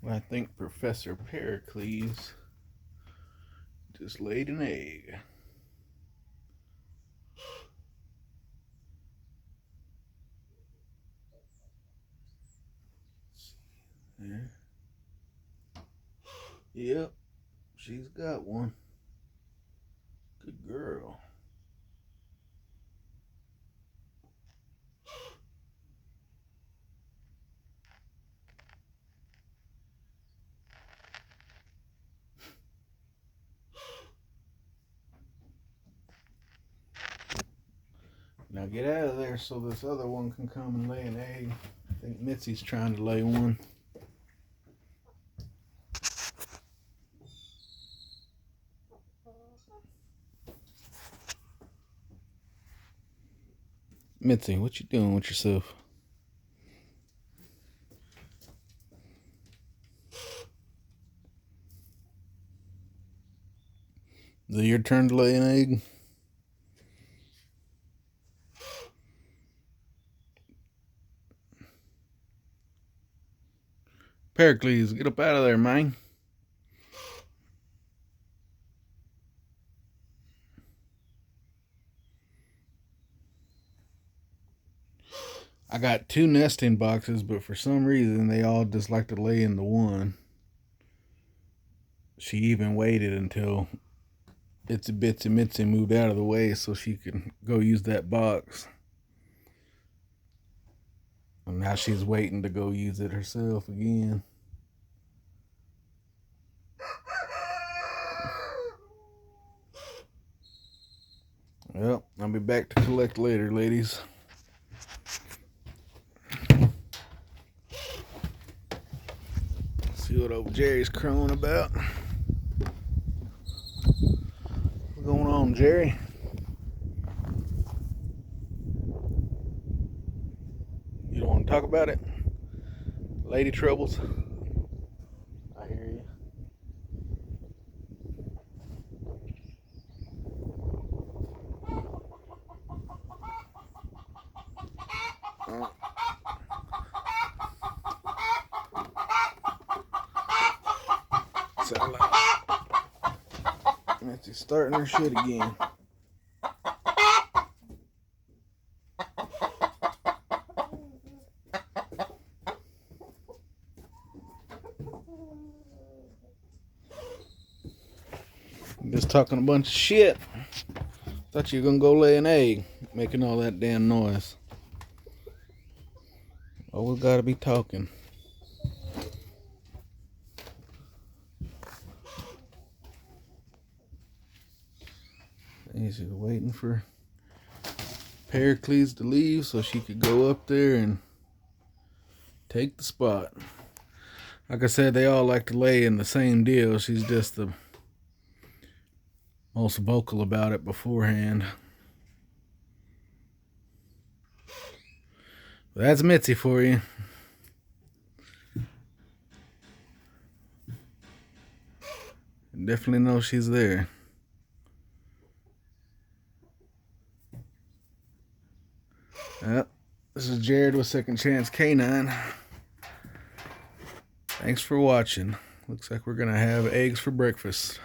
I think Professor Pericles just laid an egg. There. Yep, she's got one. Good girl. Now get out of there so this other one can come and lay an egg. I think Mitzi's trying to lay one. Mitzi, what you doing with yourself? Is it your turn to lay an egg? Pericles, get up out of there, man. I got 2 nesting boxes, but for some reason they all just like to lay in the one. She even waited until Itsy Bitsy Mitzi moved out of the way so she could go use that box. And now she's waiting to go use it herself again. Well, I'll be back to collect later, ladies. See what old Jerry's crowing about. What's going on, Jerry? You don't want to talk about it? Lady troubles? I hear you. Sound like Nancy's starting her shit again. Just talking a bunch of shit. Thought you were gonna go lay an egg, making all that damn noise. Always gotta be talking. She's waiting for Pericles to leave so she could go up there and take the spot. Like I said, they all like to lay in the same deal. She's just the most vocal about it beforehand. That's Mitzi for you. Definitely know she's there. Yep. This is Jared with Second Chance Canine. Thanks for watching. Looks like we're gonna have eggs for breakfast.